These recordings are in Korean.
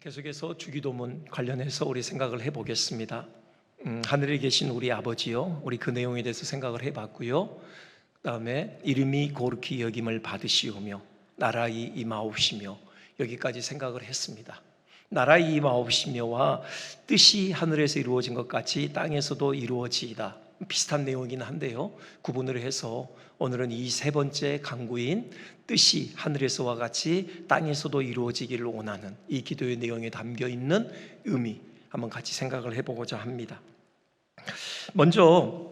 계속해서 주기도문 관련해서 우리 생각을 해보겠습니다. 하늘에 계신 우리 아버지요, 우리 그 내용에 대해서 생각을 해봤고요. 그 다음에 이름이 거룩히 여김을 받으시오며 나라의 임하옵시며, 여기까지 생각을 했습니다. 나라의 임하옵시며와 뜻이 하늘에서 이루어진 것 같이 땅에서도 이루어지이다, 비슷한 내용이긴 한데요, 구분을 해서 오늘은 이 세 번째 강구인 뜻이 하늘에서와 같이 땅에서도 이루어지기를 원하는 이 기도의 내용에 담겨있는 의미, 한번 같이 생각을 해보고자 합니다. 먼저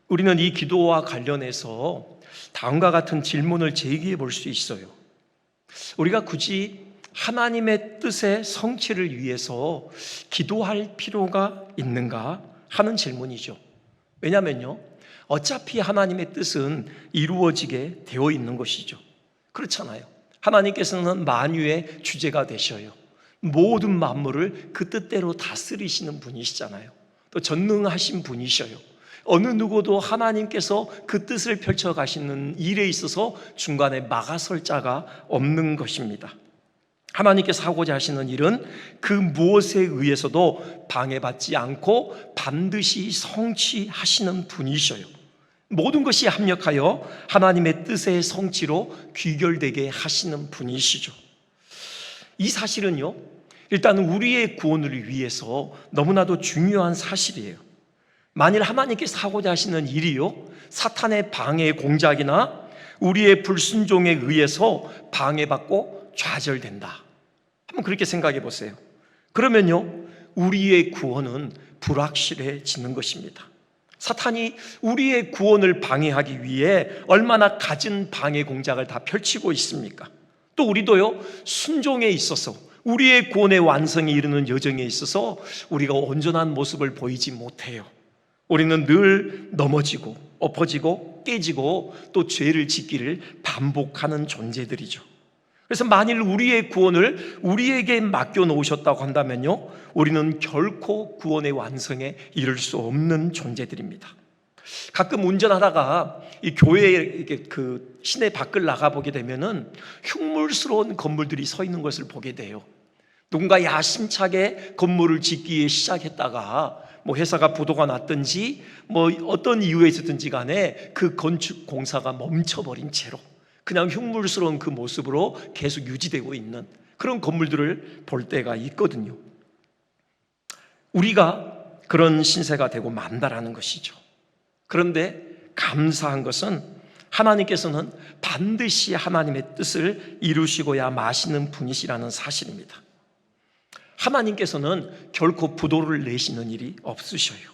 우리는 이 기도와 관련해서 다음과 같은 질문을 제기해 볼 수 있어요. 우리가 굳이 하나님의 뜻의 성취를 위해서 기도할 필요가 있는가 하는 질문이죠. 왜냐하면요, 어차피 하나님의 뜻은 이루어지게 되어 있는 것이죠. 그렇잖아요. 하나님께서는 만유의 주제가 되셔요. 모든 만물을 그 뜻대로 다스리시는 분이시잖아요. 또 전능하신 분이셔요. 어느 누구도 하나님께서 그 뜻을 펼쳐가시는 일에 있어서 중간에 막아설 자가 없는 것입니다. 하나님께서 하고자 하시는 일은 그 무엇에 의해서도 방해받지 않고 반드시 성취하시는 분이셔요. 모든 것이 합력하여 하나님의 뜻의 성취로 귀결되게 하시는 분이시죠. 이 사실은요, 일단 우리의 구원을 위해서 너무나도 중요한 사실이에요. 만일 하나님께서 하고자 하시는 일이요, 사탄의 방해 공작이나 우리의 불순종에 의해서 방해받고 좌절된다, 한번 그렇게 생각해 보세요. 그러면요, 우리의 구원은 불확실해지는 것입니다. 사탄이 우리의 구원을 방해하기 위해 얼마나 갖은 방해 공작을 다 펼치고 있습니까? 또 우리도요, 순종에 있어서 우리의 구원의 완성에 이르는 여정에 있어서 우리가 온전한 모습을 보이지 못해요. 우리는 늘 넘어지고 엎어지고 깨지고 또 죄를 짓기를 반복하는 존재들이죠. 그래서 만일 우리의 구원을 우리에게 맡겨놓으셨다고 한다면요, 우리는 결코 구원의 완성에 이를 수 없는 존재들입니다. 가끔 운전하다가 이 교회 그 시내 밖을 나가보게 되면은 흉물스러운 건물들이 서 있는 것을 보게 돼요. 누군가 야심차게 건물을 짓기에 시작했다가 뭐 회사가 부도가 났든지 뭐 어떤 이유에 있었든지 간에 그 건축 공사가 멈춰버린 채로 그냥 흉물스러운 그 모습으로 계속 유지되고 있는 그런 건물들을 볼 때가 있거든요. 우리가 그런 신세가 되고 만다라는 것이죠. 그런데 감사한 것은 하나님께서는 반드시 하나님의 뜻을 이루시고야 마시는 분이시라는 사실입니다. 하나님께서는 결코 부도를 내시는 일이 없으셔요.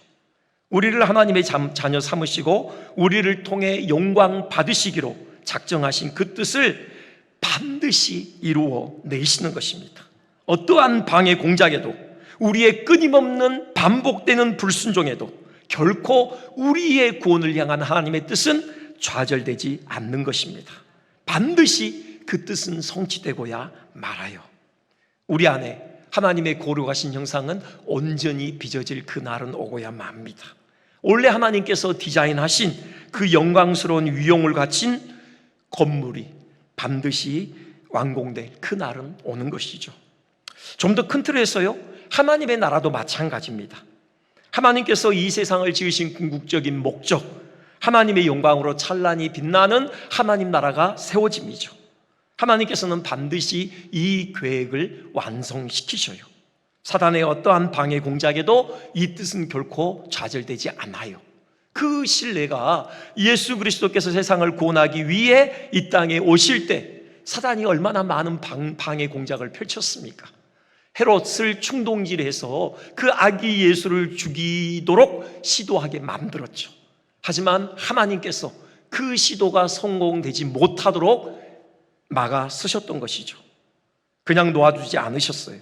우리를 하나님의 자녀 삼으시고 우리를 통해 영광 받으시기로 작정하신 그 뜻을 반드시 이루어 내시는 것입니다. 어떠한 방해 공작에도, 우리의 끊임없는 반복되는 불순종에도 결코 우리의 구원을 향한 하나님의 뜻은 좌절되지 않는 것입니다. 반드시 그 뜻은 성취되고야 말아요. 우리 안에 하나님의 거룩하신 형상은 온전히 빚어질 그날은 오고야 맙니다. 원래 하나님께서 디자인하신 그 영광스러운 위용을 갖춘 건물이 반드시 완공될 그날은 오는 것이죠. 좀 더 큰 틀에서요, 하나님의 나라도 마찬가지입니다. 하나님께서 이 세상을 지으신 궁극적인 목적, 하나님의 영광으로 찬란히 빛나는 하나님 나라가 세워짐이죠. 하나님께서는 반드시 이 계획을 완성시키셔요. 사단의 어떠한 방해 공작에도 이 뜻은 결코 좌절되지 않아요. 그 신뢰가 예수 그리스도께서 세상을 구원하기 위해 이 땅에 오실 때 사단이 얼마나 많은 방해 공작을 펼쳤습니까? 헤롯을 충동질해서 그 아기 예수를 죽이도록 시도하게 만들었죠. 하지만 하나님께서 그 시도가 성공되지 못하도록 막아 쓰셨던 것이죠. 그냥 놓아두지 않으셨어요.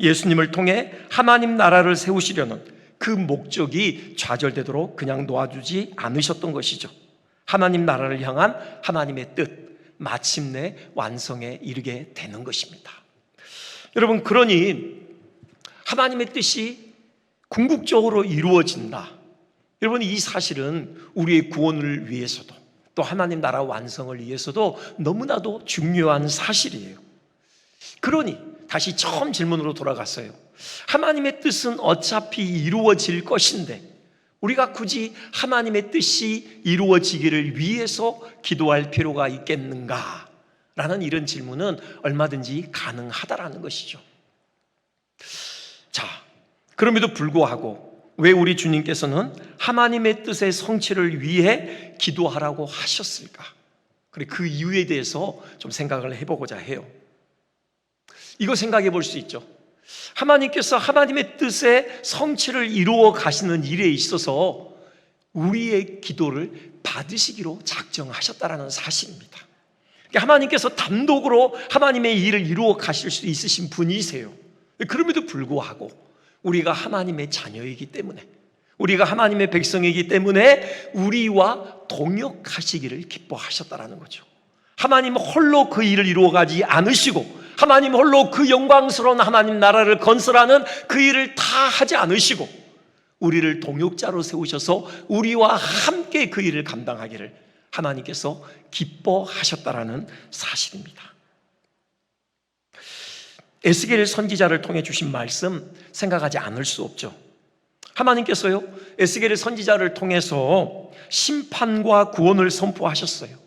예수님을 통해 하나님 나라를 세우시려는 그 목적이 좌절되도록 그냥 놓아두지 않으셨던 것이죠. 하나님 나라를 향한 하나님의 뜻, 마침내 완성에 이르게 되는 것입니다. 여러분, 그러니 하나님의 뜻이 궁극적으로 이루어진다. 여러분, 이 사실은 우리의 구원을 위해서도 또 하나님 나라 완성을 위해서도 너무나도 중요한 사실이에요. 그러니 다시 처음 질문으로 돌아갔어요. 하나님의 뜻은 어차피 이루어질 것인데 우리가 굳이 하나님의 뜻이 이루어지기를 위해서 기도할 필요가 있겠는가? 라는 이런 질문은 얼마든지 가능하다라는 것이죠. 자, 그럼에도 불구하고 왜 우리 주님께서는 하나님의 뜻의 성취를 위해 기도하라고 하셨을까? 그리고 그 이유에 대해서 좀 생각을 해보고자 해요. 이거 생각해 볼 수 있죠. 하나님께서 하나님의 뜻의 성취를 이루어 가시는 일에 있어서 우리의 기도를 받으시기로 작정하셨다라는 사실입니다. 하나님께서 단독으로 하나님의 일을 이루어 가실 수 있으신 분이세요. 그럼에도 불구하고 우리가 하나님의 자녀이기 때문에, 우리가 하나님의 백성이기 때문에 우리와 동역하시기를 기뻐하셨다라는 거죠. 하나님 홀로 그 일을 이루어가지 않으시고, 하나님 홀로 그 영광스러운 하나님 나라를 건설하는 그 일을 다 하지 않으시고, 우리를 동역자로 세우셔서 우리와 함께 그 일을 감당하기를 하나님께서 기뻐하셨다라는 사실입니다. 에스겔 선지자를 통해 주신 말씀 생각하지 않을 수 없죠. 하나님께서요, 에스겔 선지자를 통해서 심판과 구원을 선포하셨어요.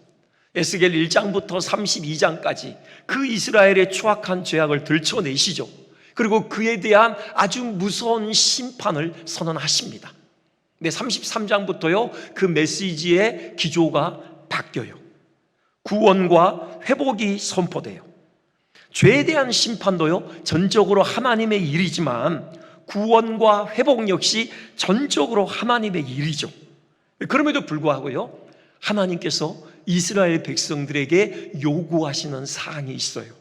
에스겔 1장부터 32장까지 그 이스라엘의 추악한 죄악을 들춰내시죠. 그리고 그에 대한 아주 무서운 심판을 선언하십니다. 근데 33장부터요, 그 메시지의 기조가 바뀌어요. 구원과 회복이 선포돼요. 죄에 대한 심판도요, 전적으로 하나님의 일이지만 구원과 회복 역시 전적으로 하나님의 일이죠. 그럼에도 불구하고요, 하나님께서 이스라엘 백성들에게 요구하시는 사항이 있어요.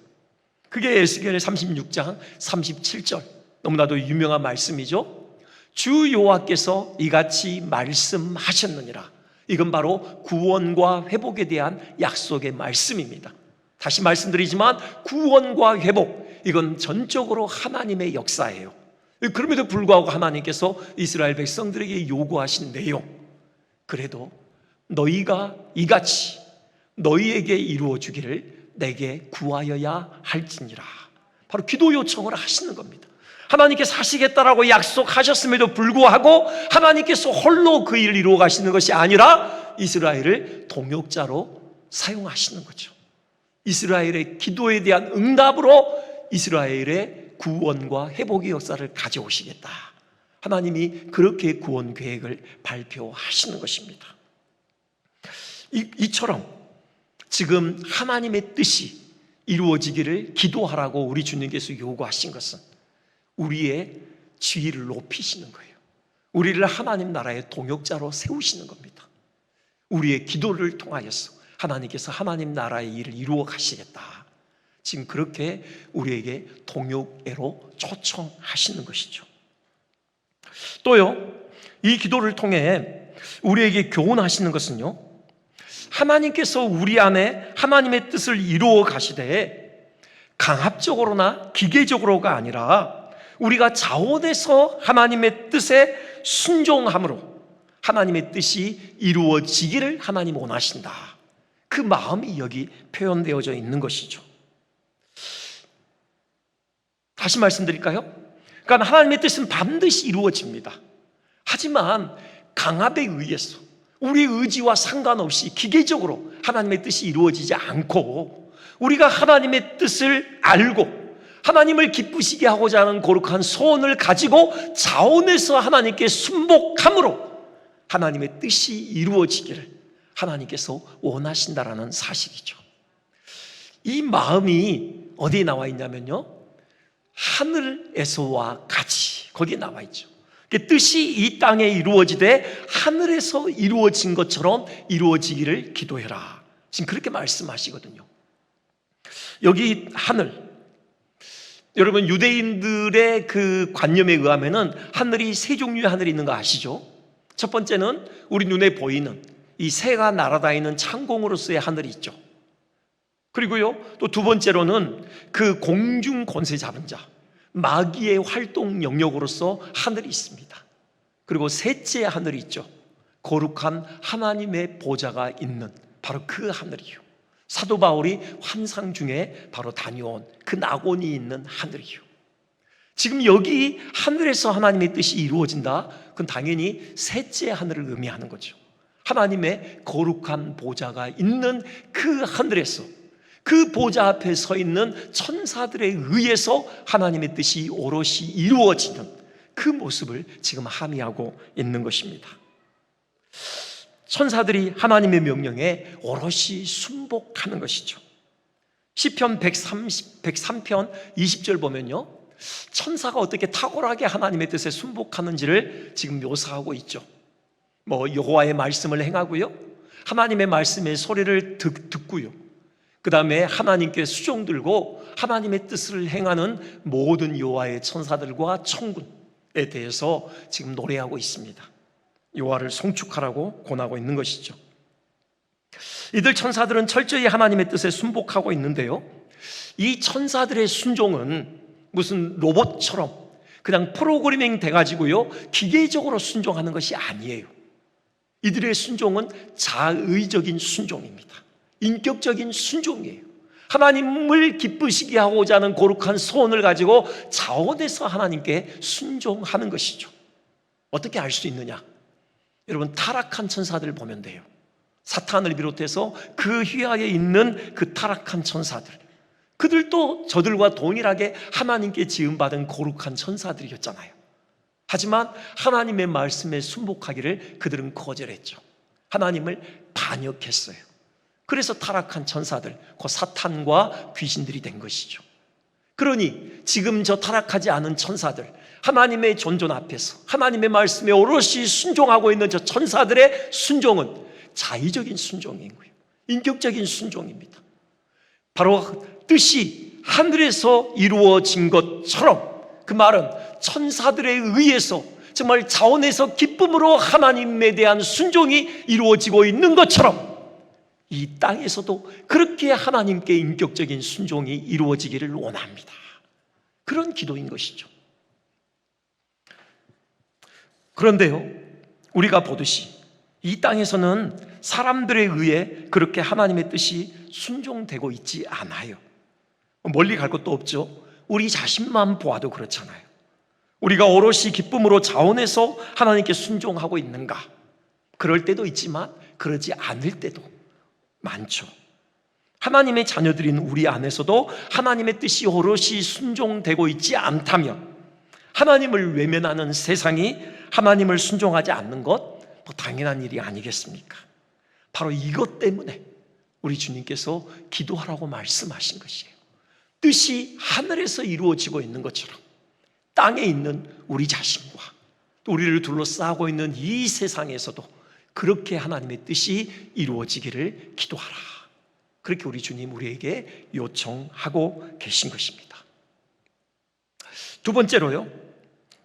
그게 에스겔 36장 37절, 너무나도 유명한 말씀이죠. 주 여호와께서 이같이 말씀하셨느니라. 이건 바로 구원과 회복에 대한 약속의 말씀입니다. 다시 말씀드리지만 구원과 회복, 이건 전적으로 하나님의 역사예요. 그럼에도 불구하고 하나님께서 이스라엘 백성들에게 요구하신 내용, 그래도 너희가 이같이 너희에게 이루어 주기를 내게 구하여야 할지니라. 바로 기도 요청을 하시는 겁니다. 하나님께서 하시겠다라고 약속하셨음에도 불구하고 하나님께서 홀로 그 일을 이루어 가시는 것이 아니라 이스라엘을 동역자로 사용하시는 거죠. 이스라엘의 기도에 대한 응답으로 이스라엘의 구원과 회복의 역사를 가져오시겠다. 하나님이 그렇게 구원 계획을 발표하시는 것입니다. 이처럼 지금 하나님의 뜻이 이루어지기를 기도하라고 우리 주님께서 요구하신 것은 우리의 지위를 높이시는 거예요. 우리를 하나님 나라의 동역자로 세우시는 겁니다. 우리의 기도를 통하여서 하나님께서 하나님 나라의 일을 이루어 가시겠다. 지금 그렇게 우리에게 동역애로 초청하시는 것이죠. 또요, 이 기도를 통해 우리에게 교훈하시는 것은요, 하나님께서 우리 안에 하나님의 뜻을 이루어 가시되 강압적으로나 기계적으로가 아니라 우리가 자원해서 하나님의 뜻에 순종함으로 하나님의 뜻이 이루어지기를 하나님 원하신다. 그 마음이 여기 표현되어져 있는 것이죠. 다시 말씀드릴까요? 그러니까 하나님의 뜻은 반드시 이루어집니다. 하지만 강압에 의해서 우리 의지와 상관없이 기계적으로 하나님의 뜻이 이루어지지 않고 우리가 하나님의 뜻을 알고 하나님을 기쁘시게 하고자 하는 거룩한 소원을 가지고 자원해서 하나님께 순복함으로 하나님의 뜻이 이루어지기를 하나님께서 원하신다라는 사실이죠. 이 마음이 어디에 나와 있냐면요, 하늘에서와 같이 거기에 나와 있죠. 뜻이 이 땅에 이루어지되 하늘에서 이루어진 것처럼 이루어지기를 기도해라. 지금 그렇게 말씀하시거든요. 여기 하늘, 여러분 유대인들의 그 관념에 의하면은 하늘이 세 종류의 하늘이 있는 거 아시죠? 첫 번째는 우리 눈에 보이는 이 새가 날아다니는 창공으로서의 하늘이 있죠. 그리고요, 또 두 번째로는 그 공중 권세 잡은 자, 마귀의 활동 영역으로서 하늘이 있습니다. 그리고 셋째 하늘이 있죠. 거룩한 하나님의 보좌가 있는 바로 그 하늘이요. 사도 바울이 환상 중에 바로 다녀온 그 낙원이 있는 하늘이요. 지금 여기 하늘에서 하나님의 뜻이 이루어진다. 그건 당연히 셋째 하늘을 의미하는 거죠. 하나님의 거룩한 보좌가 있는 그 하늘에서 그 보좌 앞에 서 있는 천사들에 의해서 하나님의 뜻이 오롯이 이루어지는 그 모습을 지금 함의하고 있는 것입니다. 천사들이 하나님의 명령에 오롯이 순복하는 것이죠. 시편 103편 20절 보면요, 천사가 어떻게 탁월하게 하나님의 뜻에 순복하는지를 지금 묘사하고 있죠. 여호와의 말씀을 행하고요, 하나님의 말씀의 소리를 듣고요, 그 다음에 하나님께 수종 들고 하나님의 뜻을 행하는 모든 여호와의 천사들과 천군에 대해서 지금 노래하고 있습니다. 여호와를 송축하라고 권하고 있는 것이죠. 이들 천사들은 철저히 하나님의 뜻에 순복하고 있는데요, 이 천사들의 순종은 무슨 로봇처럼 그냥 프로그래밍 돼가지고요 기계적으로 순종하는 것이 아니에요. 이들의 순종은 자의적인 순종입니다. 인격적인 순종이에요. 하나님을 기쁘시게 하고자 하는 거룩한 소원을 가지고 자원해서 하나님께 순종하는 것이죠. 어떻게 알 수 있느냐? 여러분, 타락한 천사들 보면 돼요. 사탄을 비롯해서 그 휘하에 있는 그 타락한 천사들, 그들도 저들과 동일하게 하나님께 지음받은 거룩한 천사들이었잖아요. 하지만 하나님의 말씀에 순복하기를 그들은 거절했죠. 하나님을 반역했어요. 그래서 타락한 천사들, 그 사탄과 귀신들이 된 것이죠. 그러니 지금 저 타락하지 않은 천사들, 하나님의 존존 앞에서 하나님의 말씀에 오롯이 순종하고 있는 저 천사들의 순종은 자의적인 순종인 거예요. 인격적인 순종입니다. 바로 뜻이 하늘에서 이루어진 것처럼, 그 말은 천사들에 의해서 정말 자원에서 기쁨으로 하나님에 대한 순종이 이루어지고 있는 것처럼 이 땅에서도 그렇게 하나님께 인격적인 순종이 이루어지기를 원합니다. 그런 기도인 것이죠. 그런데요, 우리가 보듯이 이 땅에서는 사람들에 의해 그렇게 하나님의 뜻이 순종되고 있지 않아요. 멀리 갈 것도 없죠. 우리 자신만 보아도 그렇잖아요. 우리가 오롯이 기쁨으로 자원해서 하나님께 순종하고 있는가? 그럴 때도 있지만 그러지 않을 때도 많죠. 하나님의 자녀들인 우리 안에서도 하나님의 뜻이 오롯이 순종되고 있지 않다면 하나님을 외면하는 세상이 하나님을 순종하지 않는 것, 당연한 일이 아니겠습니까? 바로 이것 때문에 우리 주님께서 기도하라고 말씀하신 것이에요. 뜻이 하늘에서 이루어지고 있는 것처럼 땅에 있는 우리 자신과 또 우리를 둘러싸고 있는 이 세상에서도 그렇게 하나님의 뜻이 이루어지기를 기도하라. 그렇게 우리 주님 우리에게 요청하고 계신 것입니다. 두 번째로요,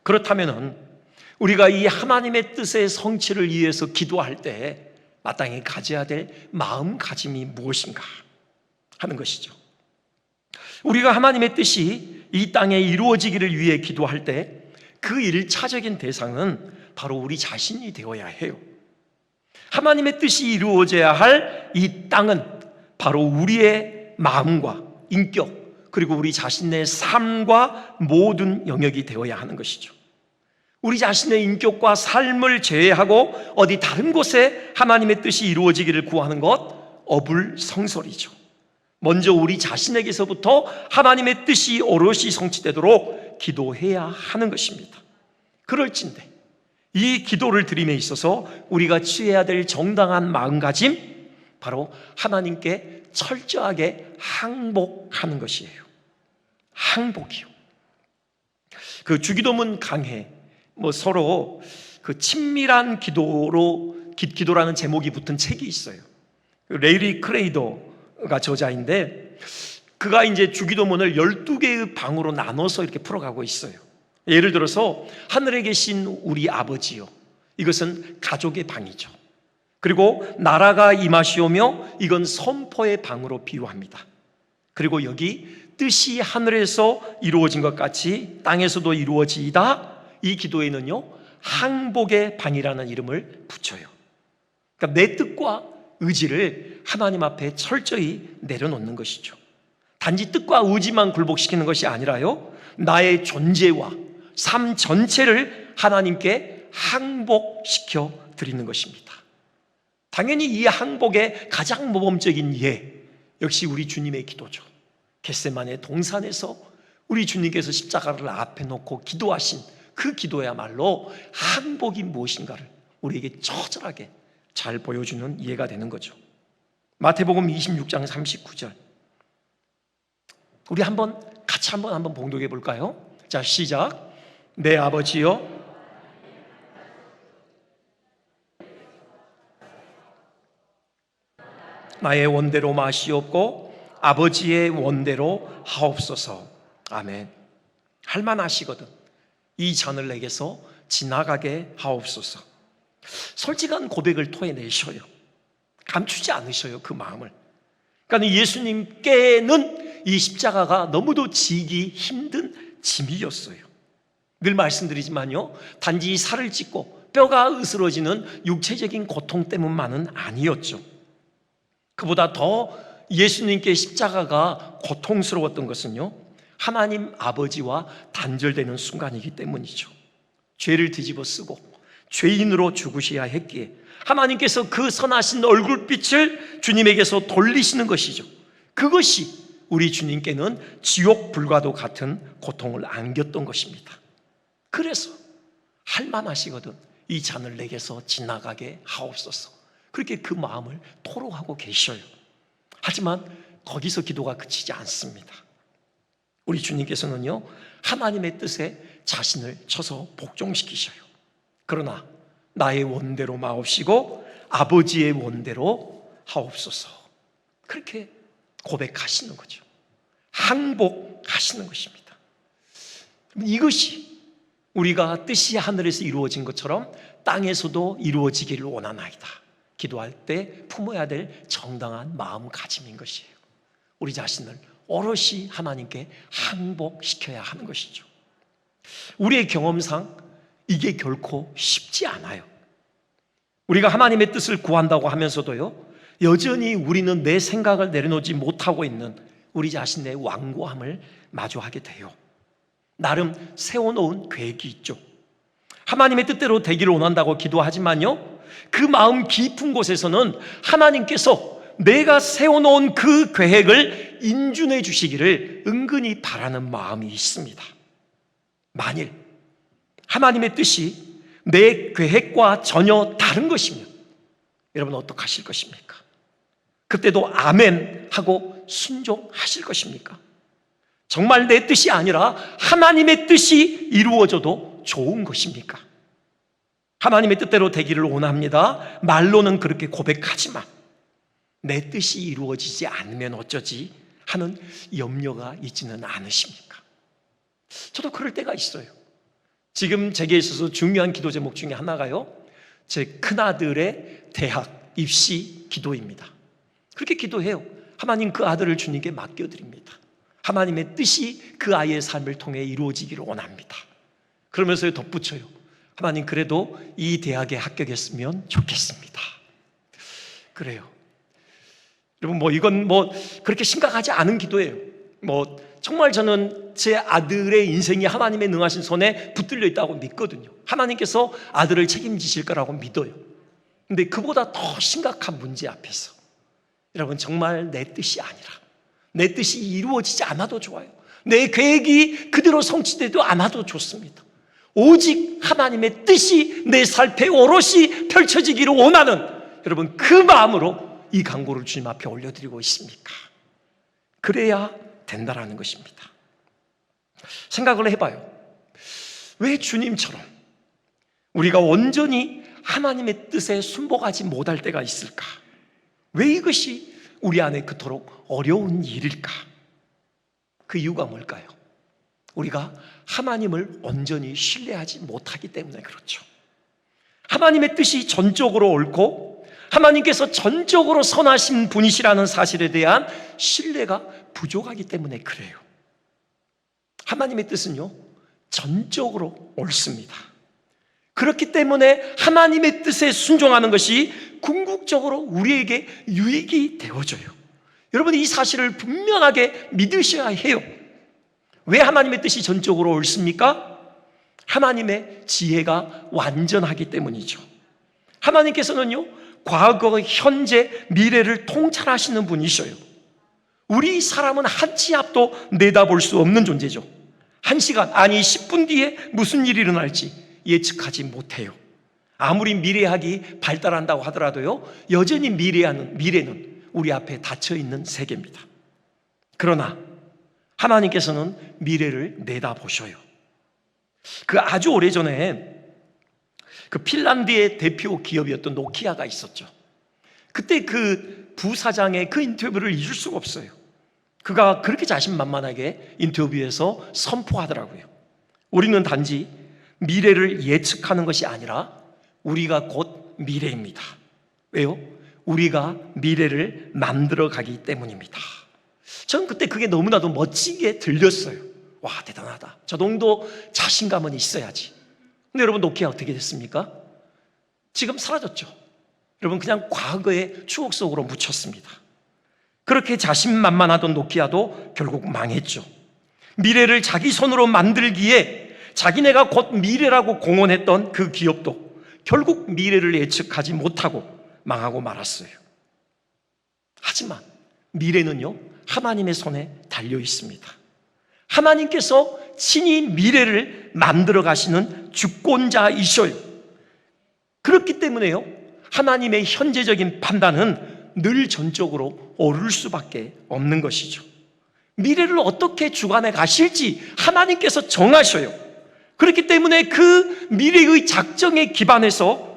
그렇다면 우리가 이 하나님의 뜻의 성취를 위해서 기도할 때 마땅히 가져야 될 마음가짐이 무엇인가 하는 것이죠. 우리가 하나님의 뜻이 이 땅에 이루어지기를 위해 기도할 때 그 1차적인 대상은 바로 우리 자신이 되어야 해요. 하나님의 뜻이 이루어져야 할 이 땅은 바로 우리의 마음과 인격, 그리고 우리 자신의 삶과 모든 영역이 되어야 하는 것이죠. 우리 자신의 인격과 삶을 제외하고 어디 다른 곳에 하나님의 뜻이 이루어지기를 구하는 것, 어불성설이죠. 먼저 우리 자신에게서부터 하나님의 뜻이 오롯이 성취되도록 기도해야 하는 것입니다. 그럴진데 이 기도를 드림에 있어서 우리가 취해야 될 정당한 마음가짐, 바로 하나님께 철저하게 항복하는 것이에요. 항복이요. 그 주기도문 강해 서로 그 친밀한 기도라는 제목이 붙은 책이 있어요. 레이리 크레이더가 저자인데 그가 이제 주기도문을 12개의 방으로 나눠서 이렇게 풀어가고 있어요. 예를 들어서 하늘에 계신 우리 아버지요, 이것은 가족의 방이죠. 그리고 나라가 임하시오며, 이건 선포의 방으로 비유합니다. 그리고 여기 뜻이 하늘에서 이루어진 것 같이 땅에서도 이루어지이다, 이 기도에는요 항복의 방이라는 이름을 붙여요. 그러니까 내 뜻과 의지를 하나님 앞에 철저히 내려놓는 것이죠. 단지 뜻과 의지만 굴복시키는 것이 아니라요, 나의 존재와 삶 전체를 하나님께 항복시켜 드리는 것입니다. 당연히 이 항복의 가장 모범적인 예, 역시 우리 주님의 기도죠. 겟세마네 동산에서 우리 주님께서 십자가를 앞에 놓고 기도하신 그 기도야말로 항복이 무엇인가를 우리에게 처절하게 잘 보여주는 예가 되는 거죠. 마태복음 26장 39절, 우리 같이 한번 봉독해 볼까요? 자, 시작. 내 아버지여, 나의 원대로 마시옵고 아버지의 원대로 하옵소서. 아멘. 할만하시거든 이 잔을 내게서 지나가게 하옵소서. 솔직한 고백을 토해내셔요. 감추지 않으셔요, 그 마음을. 그러니까 예수님께는 이 십자가가 너무도 지기 힘든 짐이었어요. 늘 말씀드리지만요, 단지 살을 찢고 뼈가 으스러지는 육체적인 고통 때문만은 아니었죠. 그보다 더 예수님께 십자가가 고통스러웠던 것은요, 하나님 아버지와 단절되는 순간이기 때문이죠. 죄를 뒤집어 쓰고 죄인으로 죽으셔야 했기에 하나님께서 그 선하신 얼굴빛을 주님에게서 돌리시는 것이죠. 그것이 우리 주님께는 지옥 불과도 같은 고통을 안겼던 것입니다. 그래서 할만하시거든 이 잔을 내게서 지나가게 하옵소서. 그렇게 그 마음을 토로하고 계셔요. 하지만 거기서 기도가 그치지 않습니다. 우리 주님께서는요, 하나님의 뜻에 자신을 쳐서 복종시키셔요. 그러나 나의 원대로 마옵시고 아버지의 원대로 하옵소서. 그렇게 고백하시는 거죠. 항복하시는 것입니다. 이것이 우리가 뜻이 하늘에서 이루어진 것처럼 땅에서도 이루어지기를 원하나이다. 기도할 때 품어야 될 정당한 마음가짐인 것이에요. 우리 자신을 오롯이 하나님께 항복시켜야 하는 것이죠. 우리의 경험상 이게 결코 쉽지 않아요. 우리가 하나님의 뜻을 구한다고 하면서도요, 여전히 우리는 내 생각을 내려놓지 못하고 있는 우리 자신의 완고함을 마주하게 돼요. 나름 세워놓은 계획이 있죠. 하나님의 뜻대로 되기를 원한다고 기도하지만요, 그 마음 깊은 곳에서는 하나님께서 내가 세워놓은 그 계획을 인준해 주시기를 은근히 바라는 마음이 있습니다. 만일 하나님의 뜻이 내 계획과 전혀 다른 것이면 여러분 어떻게 하실 것입니까? 그때도 아멘 하고 순종하실 것입니까? 정말 내 뜻이 아니라 하나님의 뜻이 이루어져도 좋은 것입니까? 하나님의 뜻대로 되기를 원합니다. 말로는 그렇게 고백하지만 내 뜻이 이루어지지 않으면 어쩌지 하는 염려가 있지는 않으십니까? 저도 그럴 때가 있어요. 지금 제게 있어서 중요한 기도 제목 중에 하나가요, 제 큰아들의 대학 입시 기도입니다. 그렇게 기도해요. 하나님, 그 아들을 주님께 맡겨드립니다. 하나님의 뜻이 그 아이의 삶을 통해 이루어지기를 원합니다. 그러면서 덧붙여요. 하나님, 그래도 이 대학에 합격했으면 좋겠습니다. 그래요. 여러분, 이건 그렇게 심각하지 않은 기도예요. 정말 저는 제 아들의 인생이 하나님의 능하신 손에 붙들려 있다고 믿거든요. 하나님께서 아들을 책임지실 거라고 믿어요. 근데 그보다 더 심각한 문제 앞에서 여러분, 정말 내 뜻이 아니라, 내 뜻이 이루어지지 않아도 좋아요. 내 계획이 그대로 성취되도 않아도 좋습니다. 오직 하나님의 뜻이 내 삶에 오롯이 펼쳐지기를 원하는 여러분, 그 마음으로 이 간구를 주님 앞에 올려드리고 있습니까? 그래야 된다라는 것입니다. 생각을 해봐요. 왜 주님처럼 우리가 온전히 하나님의 뜻에 순복하지 못할 때가 있을까? 왜 이것이 우리 안에 그토록 어려운 일일까? 그 이유가 뭘까요? 우리가 하나님을 온전히 신뢰하지 못하기 때문에 그렇죠. 하나님의 뜻이 전적으로 옳고 하나님께서 전적으로 선하신 분이시라는 사실에 대한 신뢰가 부족하기 때문에 그래요. 하나님의 뜻은요, 전적으로 옳습니다. 그렇기 때문에 하나님의 뜻에 순종하는 것이 궁극적으로 우리에게 유익이 되어져요. 여러분, 이 사실을 분명하게 믿으셔야 해요. 왜 하나님의 뜻이 전적으로 옳습니까? 하나님의 지혜가 완전하기 때문이죠. 하나님께서는요, 과거, 현재, 미래를 통찰하시는 분이셔요. 우리 사람은 한 치 앞도 내다볼 수 없는 존재죠. 1시간, 아니 10분 뒤에 무슨 일이 일어날지 예측하지 못해요. 아무리 미래학이 발달한다고 하더라도요, 여전히 미래는 우리 앞에 닫혀있는 세계입니다. 그러나 하나님께서는 미래를 내다보셔요. 그 아주 오래전에 그 핀란드의 대표 기업이었던 노키아가 있었죠. 그때 그 부사장의 그 인터뷰를 잊을 수가 없어요. 그가 그렇게 자신만만하게 인터뷰에서 선포하더라고요. 우리는 단지 미래를 예측하는 것이 아니라 우리가 곧 미래입니다. 왜요? 우리가 미래를 만들어가기 때문입니다. 저는 그때 그게 너무나도 멋지게 들렸어요. 와, 대단하다. 저 정도 자신감은 있어야지. 근데 여러분, 노키아 어떻게 됐습니까? 지금 사라졌죠. 여러분, 그냥 과거의 추억 속으로 묻혔습니다. 그렇게 자신만만하던 노키아도 결국 망했죠. 미래를 자기 손으로 만들기에 자기네가 곧 미래라고 공언했던 그 기업도 결국 미래를 예측하지 못하고 망하고 말았어요. 하지만 미래는요, 하나님의 손에 달려 있습니다. 하나님께서 친히 미래를 만들어 가시는 주권자이셔요. 그렇기 때문에요, 하나님의 현재적인 판단은 늘 전적으로 옳을 수밖에 없는 것이죠. 미래를 어떻게 주관해 가실지 하나님께서 정하셔요. 그렇기 때문에 그 미래의 작정에 기반해서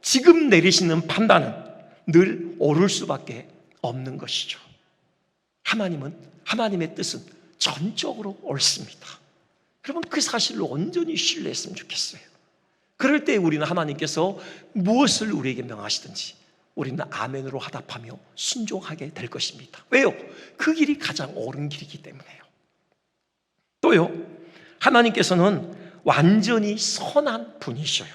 지금 내리시는 판단은 늘 옳을 수밖에 없는 것이죠. 하나님의 뜻은 전적으로 옳습니다. 여러분, 그 사실을 온전히 신뢰했으면 좋겠어요. 그럴 때 우리는 하나님께서 무엇을 우리에게 명하시든지 우리는 아멘으로 화답하며 순종하게 될 것입니다. 왜요? 그 길이 가장 옳은 길이기 때문에요. 또요, 하나님께서는 완전히 선한 분이셔요.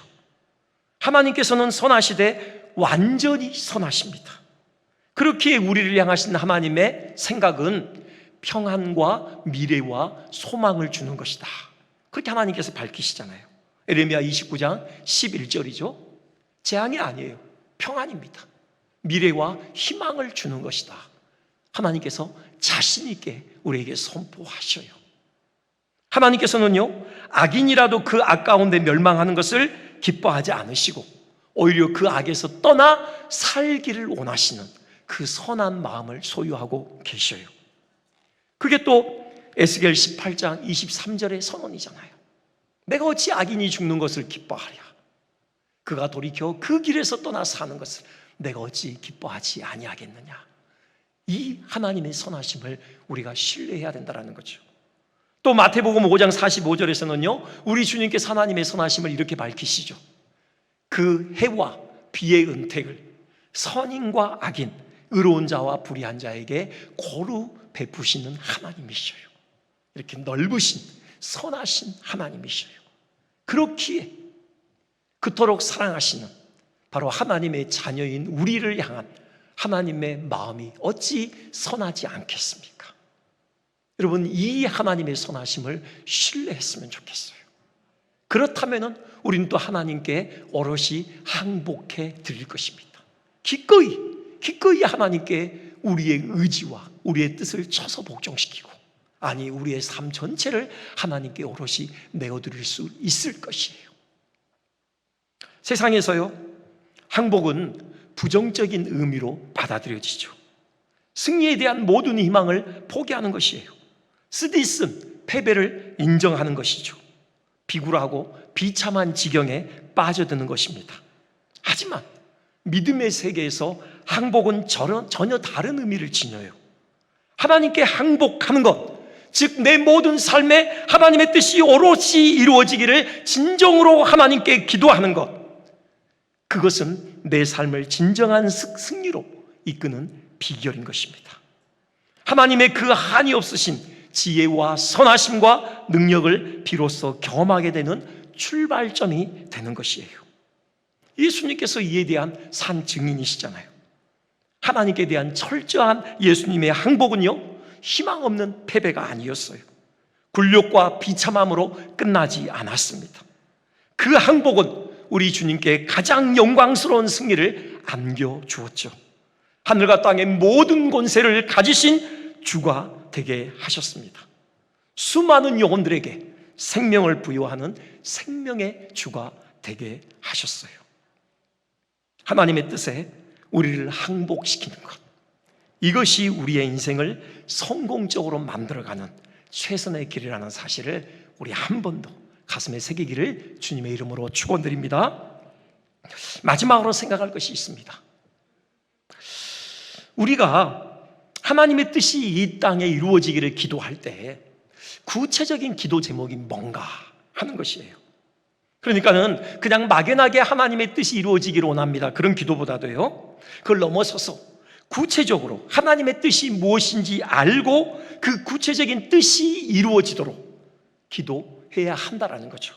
하나님께서는 선하시되 완전히 선하십니다. 그렇게 우리를 향하신 하나님의 생각은 평안과 미래와 소망을 주는 것이다. 그렇게 하나님께서 밝히시잖아요. 에레미야 29장 11절이죠. 재앙이 아니에요. 평안입니다. 미래와 희망을 주는 것이다. 하나님께서 자신 있게 우리에게 선포하셔요. 하나님께서는요, 악인이라도 그 악 가운데 멸망하는 것을 기뻐하지 않으시고 오히려 그 악에서 떠나 살기를 원하시는 그 선한 마음을 소유하고 계셔요. 그게 또 에스겔 18장 23절의 선언이잖아요. 내가 어찌 악인이 죽는 것을 기뻐하랴. 그가 돌이켜 그 길에서 떠나 사는 것을 내가 어찌 기뻐하지 아니하겠느냐. 이 하나님의 선하심을 우리가 신뢰해야 된다는 거죠. 또 마태복음 5장 45절에서는요, 우리 주님께서 하나님의 선하심을 이렇게 밝히시죠. 그 해와 비의 은택을 선인과 악인, 의로운 자와 불의한 자에게 고루 베푸시는 하나님이셔요. 이렇게 넓으신 선하신 하나님이셔요. 그렇기에 그토록 사랑하시는 바로 하나님의 자녀인 우리를 향한 하나님의 마음이 어찌 선하지 않겠습니까? 여러분, 이 하나님의 선하심을 신뢰했으면 좋겠어요. 그렇다면 우리는 또 하나님께 오롯이 항복해 드릴 것입니다. 기꺼이 하나님께 우리의 의지와 우리의 뜻을 쳐서 복종시키고, 아니 우리의 삶 전체를 하나님께 오롯이 내어드릴 수 있을 것이에요. 세상에서요, 항복은 부정적인 의미로 받아들여지죠. 승리에 대한 모든 희망을 포기하는 것이에요. 쓰디쓴 패배를 인정하는 것이죠. 비굴하고 비참한 지경에 빠져드는 것입니다. 하지만 믿음의 세계에서 항복은 전혀 다른 의미를 지녀요. 하나님께 항복하는 것, 즉 내 모든 삶에 하나님의 뜻이 오롯이 이루어지기를 진정으로 하나님께 기도하는 것, 그것은 내 삶을 진정한 승리로 이끄는 비결인 것입니다. 하나님의 그 한이 없으신 지혜와 선하심과 능력을 비로소 경험하게 되는 출발점이 되는 것이에요. 예수님께서 이에 대한 산 증인이시잖아요. 하나님께 대한 철저한 예수님의 항복은요, 희망 없는 패배가 아니었어요. 굴욕과 비참함으로 끝나지 않았습니다. 그 항복은 우리 주님께 가장 영광스러운 승리를 안겨주었죠. 하늘과 땅의 모든 권세를 가지신 주가 되게 하셨습니다. 수많은 영혼들에게 생명을 부여하는 생명의 주가 되게 하셨어요. 하나님의 뜻에 우리를 항복시키는 것, 이것이 우리의 인생을 성공적으로 만들어가는 최선의 길이라는 사실을 우리 한 번 더 가슴에 새기기를 주님의 이름으로 축원드립니다. 마지막으로 생각할 것이 있습니다. 우리가 하나님의 뜻이 이 땅에 이루어지기를 기도할 때 구체적인 기도 제목이 뭔가 하는 것이에요. 그러니까는 그냥 막연하게 하나님의 뜻이 이루어지기를 원합니다, 그런 기도보다도요, 그걸 넘어서서 구체적으로 하나님의 뜻이 무엇인지 알고 그 구체적인 뜻이 이루어지도록 기도해야 한다라는 거죠.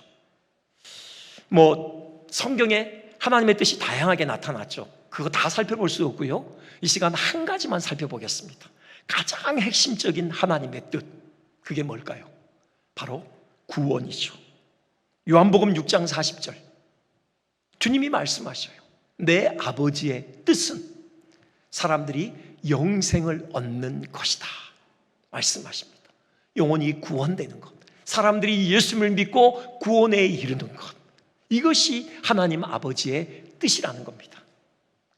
성경에 하나님의 뜻이 다양하게 나타났죠. 그거 다 살펴볼 수 없고요, 이 시간 한 가지만 살펴보겠습니다. 가장 핵심적인 하나님의 뜻, 그게 뭘까요? 바로 구원이죠. 요한복음 6장 40절, 주님이 말씀하셔요. 내 아버지의 뜻은 사람들이 영생을 얻는 것이다 말씀하십니다. 영혼이 구원되는 것, 사람들이 예수님을 믿고 구원에 이르는 것, 이것이 하나님 아버지의 뜻이라는 겁니다.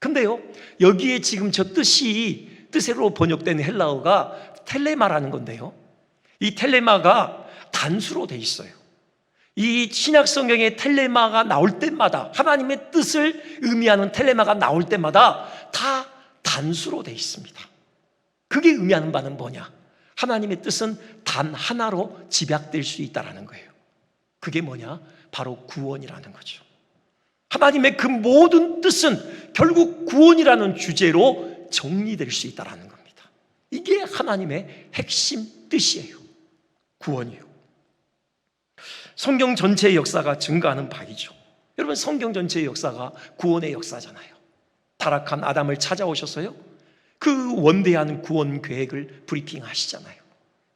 근데요, 여기에 지금 저 뜻으로 번역된 헬라어가 텔레마라는 건데요, 이 텔레마가 단수로 돼 있어요. 이 신약 성경에 텔레마가 나올 때마다, 하나님의 뜻을 의미하는 텔레마가 나올 때마다 다 단수로 돼 있습니다. 그게 의미하는 바는 뭐냐? 하나님의 뜻은 단 하나로 집약될 수 있다는 거예요. 그게 뭐냐? 바로 구원이라는 거죠. 하나님의 그 모든 뜻은 결국 구원이라는 주제로 정리될 수 있다는 겁니다. 이게 하나님의 핵심 뜻이에요. 구원이요. 성경 전체의 역사가 증거하는 바이죠. 여러분, 성경 전체의 역사가 구원의 역사잖아요. 타락한 아담을 찾아오셔서요, 그 원대한 구원 계획을 브리핑하시잖아요.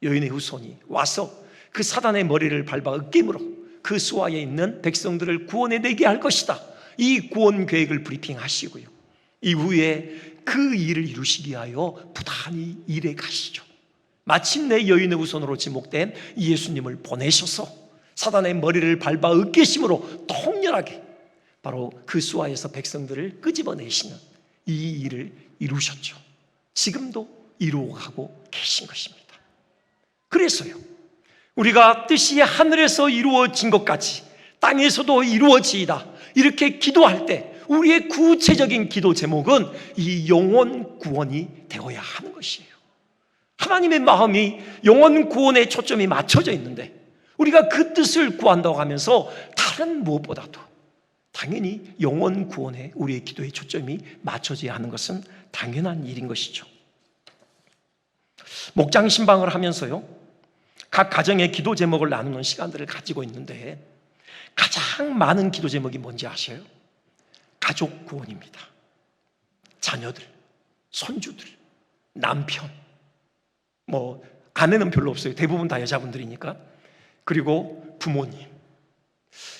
여인의 후손이 와서 그 사단의 머리를 밟아 으깨므로 그 수하에 있는 백성들을 구원해내게 할 것이다, 이 구원 계획을 브리핑하시고요, 이후에 그 일을 이루시기 위하여 부단히 일해 가시죠. 마침내 여인의 후손으로 지목된 예수님을 보내셔서 사단의 머리를 밟아 으깨심으로 통렬하게 바로 그 수하에서 백성들을 끄집어내시는 이 일을 이루셨죠. 지금도 이루어가고 계신 것입니다. 그래서요, 우리가 뜻이 하늘에서 이루어진 것까지 땅에서도 이루어지이다, 이렇게 기도할 때 우리의 구체적인 기도 제목은 이 영혼 구원이 되어야 하는 것이에요. 하나님의 마음이 영혼 구원에 초점이 맞춰져 있는데 우리가 그 뜻을 구한다고 하면서 다른 무엇보다도 당연히 영혼 구원에 우리의 기도의 초점이 맞춰져야 하는 것은 당연한 일인 것이죠. 목장 신방을 하면서요, 각 가정의 기도 제목을 나누는 시간들을 가지고 있는데 가장 많은 기도 제목이 뭔지 아세요? 가족 구원입니다. 자녀들, 손주들, 남편, 아내는 별로 없어요. 대부분 다 여자분들이니까. 그리고 부모님.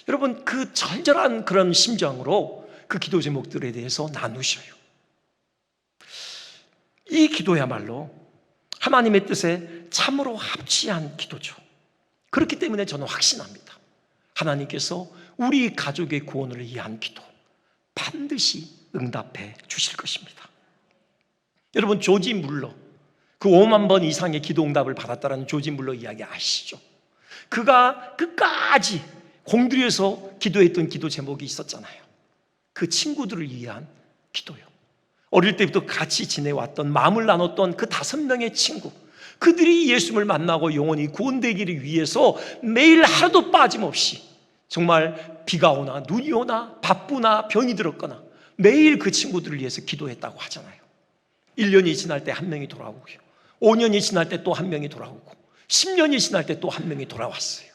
여러분, 그 절절한 그런 심정으로 그 기도 제목들에 대해서 나누셔요. 이 기도야말로 하나님의 뜻에 참으로 합치한 기도죠. 그렇기 때문에 저는 확신합니다. 하나님께서 우리 가족의 구원을 위한 기도 반드시 응답해 주실 것입니다. 여러분, 조지 물러, 그 5만 번 이상의 기도 응답을 받았다는 조지 물러 이야기 아시죠? 그가 끝까지 공들여서 기도했던 기도 제목이 있었잖아요. 그 친구들을 위한 기도요. 어릴 때부터 같이 지내왔던, 마음을 나눴던 그 5명의 친구, 그들이 예수님을 만나고 영원히 구원되기를 위해서 매일 하루도 빠짐없이, 정말 비가 오나 눈이 오나 바쁘나 병이 들었거나 매일 그 친구들을 위해서 기도했다고 하잖아요. 1년이 지날 때 한 명이 돌아오고요, 5년이 지날 때 또 한 명이 돌아오고, 10년이 지날 때 또 한 명이 돌아왔어요.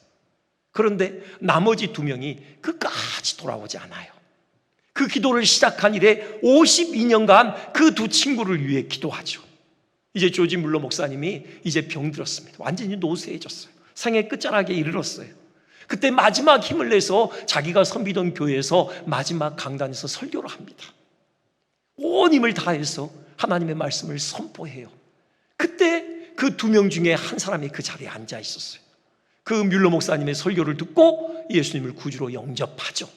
그런데 나머지 2명이 끝까지 돌아오지 않아요. 그 기도를 시작한 이래 52년간 그 두 친구를 위해 기도하죠. 이제 조지 물러 목사님이 이제 병들었습니다. 완전히 노쇠해졌어요. 생애 끝자락에 이르렀어요. 그때 마지막 힘을 내서 자기가 섬기던 교회에서 마지막 강단에서 설교를 합니다. 온 힘을 다해서 하나님의 말씀을 선포해요. 그때 그 두 명 중에 한 사람이 그 자리에 앉아 있었어요. 그 뮬러 목사님의 설교를 듣고 예수님을 구주로 영접하죠.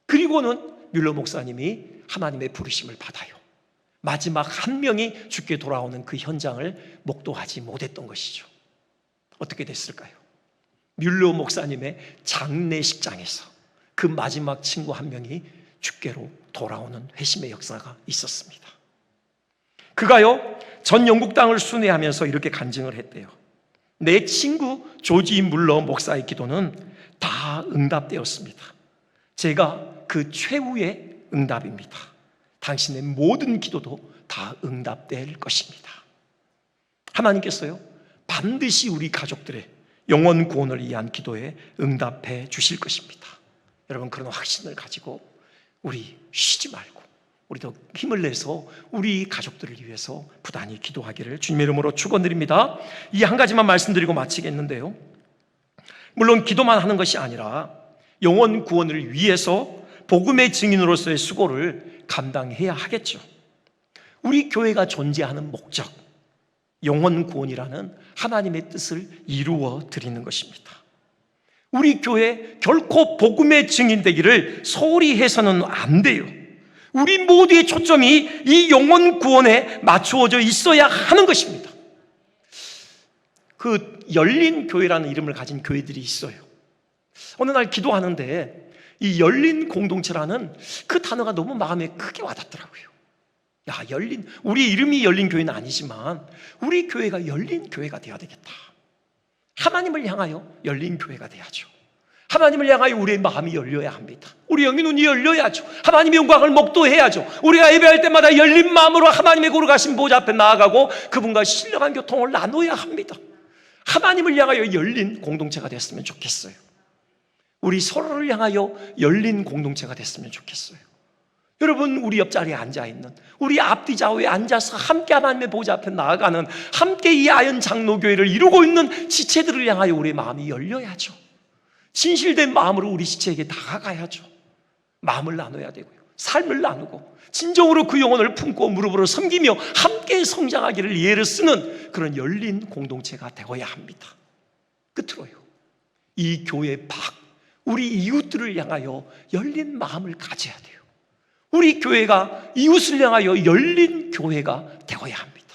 그리고는 뮬러 목사님이 하나님의 부르심을 받아요. 마지막 한 명이 죽게 돌아오는 그 현장을 목도하지 못했던 것이죠. 어떻게 됐을까요? 뮬러 목사님의 장례식장에서 그 마지막 친구 한 명이 죽게로 돌아오는 회심의 역사가 있었습니다. 그가요, 전 영국 땅을 순회하면서 이렇게 간증을 했대요. 내 친구 조지 물러 목사의 기도는 다 응답되었습니다. 제가 그 최후의 응답입니다. 당신의 모든 기도도 다 응답될 것입니다. 하나님께서요, 반드시 우리 가족들의 영원 구원을 위한 기도에 응답해 주실 것입니다. 여러분, 그런 확신을 가지고 우리 쉬지 말고 우리도 힘을 내서 우리 가족들을 위해서 부단히 기도하기를 주님의 이름으로 축원드립니다. 이 한 가지만 말씀드리고 마치겠는데요, 물론 기도만 하는 것이 아니라 영원 구원을 위해서 복음의 증인으로서의 수고를 감당해야 하겠죠. 우리 교회가 존재하는 목적, 영원 구원이라는 하나님의 뜻을 이루어 드리는 것입니다. 우리 교회 결코 복음의 증인 되기를 소홀히 해서는 안 돼요. 우리 모두의 초점이 이 영원 구원에 맞추어져 있어야 하는 것입니다. 그 열린 교회라는 이름을 가진 교회들이 있어요. 어느 날 기도하는데 이 열린 공동체라는 그 단어가 너무 마음에 크게 와닿더라고요. 야, 우리 이름이 열린 교회는 아니지만 우리 교회가 열린 교회가 되어야 되겠다. 하나님을 향하여 열린 교회가 돼야죠. 하나님을 향하여 우리의 마음이 열려야 합니다. 우리 영의 눈이 열려야죠. 하나님의 영광을 목도해야죠. 우리가 예배할 때마다 열린 마음으로 하나님의 거룩하신 보좌 앞에 나아가고 그분과 신령한 교통을 나눠야 합니다. 하나님을 향하여 열린 공동체가 됐으면 좋겠어요. 우리 서로를 향하여 열린 공동체가 됐으면 좋겠어요. 여러분, 우리 옆자리에 앉아있는, 우리 앞뒤 좌우에 앉아서 함께 하나님의 보좌 앞에 나아가는, 함께 이 아연 장로교회를 이루고 있는 지체들을 향하여 우리의 마음이 열려야죠. 진실된 마음으로 우리 지체에게 다가가야죠. 마음을 나눠야 되고요, 삶을 나누고 진정으로 그 영혼을 품고 무릎으로 섬기며 함께 성장하기를 예를 쓰는 그런 열린 공동체가 되어야 합니다. 끝으로요, 이 교회 밖 우리 이웃들을 향하여 열린 마음을 가져야 돼요. 우리 교회가 이웃을 향하여 열린 교회가 되어야 합니다.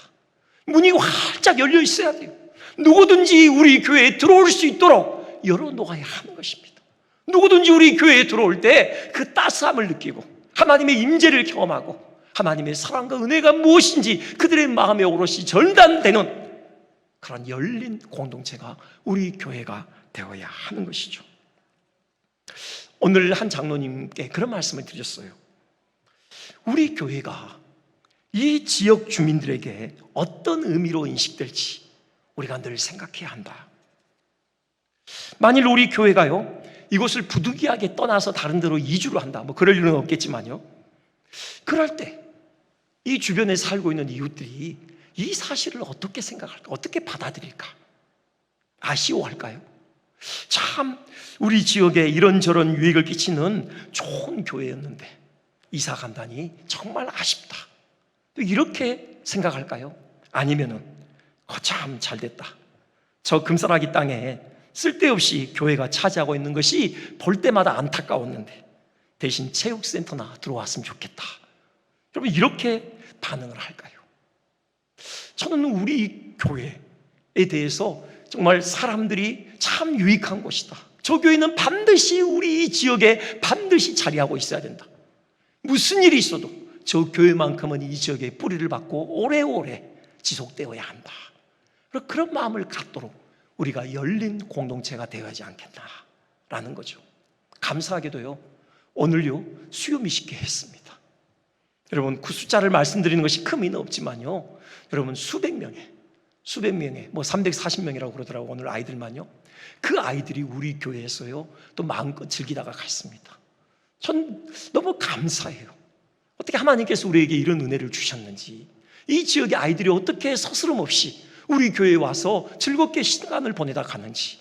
문이 활짝 열려 있어야 돼요. 누구든지 우리 교회에 들어올 수 있도록 열어놓아야 하는 것입니다. 누구든지 우리 교회에 들어올 때 그 따스함을 느끼고 하나님의 임재를 경험하고 하나님의 사랑과 은혜가 무엇인지 그들의 마음에 오롯이 전달되는 그런 열린 공동체가 우리 교회가 되어야 하는 것이죠. 오늘 한 장로님께 그런 말씀을 드렸어요. 우리 교회가 이 지역 주민들에게 어떤 의미로 인식될지 우리가 늘 생각해야 한다. 만일 우리 교회가요, 이곳을 부득이하게 떠나서 다른 데로 이주를 한다, 그럴 일은 없겠지만요, 그럴 때 이 주변에 살고 있는 이웃들이 이 사실을 어떻게 생각할까, 어떻게 받아들일까, 아쉬워할까요? 참 우리 지역에 이런저런 유익을 끼치는 좋은 교회였는데 이사 간다니 정말 아쉽다, 이렇게 생각할까요? 아니면은 참 잘됐다, 저 금사라기 땅에 쓸데없이 교회가 차지하고 있는 것이 볼 때마다 안타까웠는데 대신 체육센터나 들어왔으면 좋겠다, 여러분 이렇게 반응을 할까요? 저는 우리 교회에 대해서 정말 사람들이 참 유익한 곳이다, 저 교회는 반드시 우리 이 지역에 반드시 자리하고 있어야 된다, 무슨 일이 있어도 저 교회만큼은 이 지역에 뿌리를 받고 오래오래 지속되어야 한다, 그런 마음을 갖도록 우리가 열린 공동체가 되어야 하지 않겠나라는 거죠. 감사하게도요, 오늘요 수요미식회 했습니다. 여러분, 그 숫자를 말씀드리는 것이 큰 의미는 없지만요, 여러분 수백 명의 340명이라고 그러더라고요. 오늘 아이들만요. 그 아이들이 우리 교회에서요 또 마음껏 즐기다가 갔습니다. 전 너무 감사해요. 어떻게 하나님께서 우리에게 이런 은혜를 주셨는지, 이 지역의 아이들이 어떻게 서스럼 없이 우리 교회에 와서 즐겁게 시간을 보내다 가는지,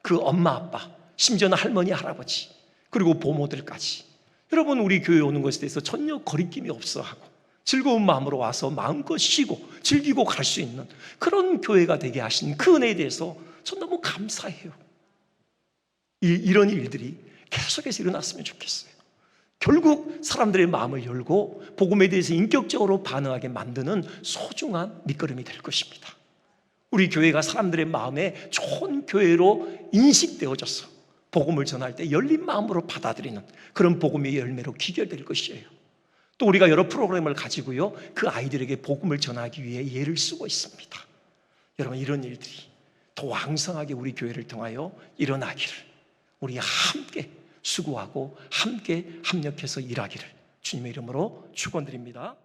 그 엄마 아빠, 심지어는 할머니 할아버지, 그리고 부모들까지 여러분 우리 교회에 오는 것에 대해서 전혀 거리낌이 없어 하고 즐거운 마음으로 와서 마음껏 쉬고 즐기고 갈 수 있는 그런 교회가 되게 하신 그 은혜에 대해서 전 너무 감사해요. 이런 일들이 계속해서 일어났으면 좋겠어요. 결국 사람들의 마음을 열고 복음에 대해서 인격적으로 반응하게 만드는 소중한 밑거름이 될 것입니다. 우리 교회가 사람들의 마음에 좋은 교회로 인식되어져서 복음을 전할 때 열린 마음으로 받아들이는 그런 복음의 열매로 귀결될 것이에요. 또 우리가 여러 프로그램을 가지고요, 그 아이들에게 복음을 전하기 위해 예를 쓰고 있습니다. 여러분, 이런 일들이 더 왕성하게 우리 교회를 통하여 일어나기를 우리 함께 수고하고 함께 합력해서 일하기를 주님의 이름으로 축원드립니다.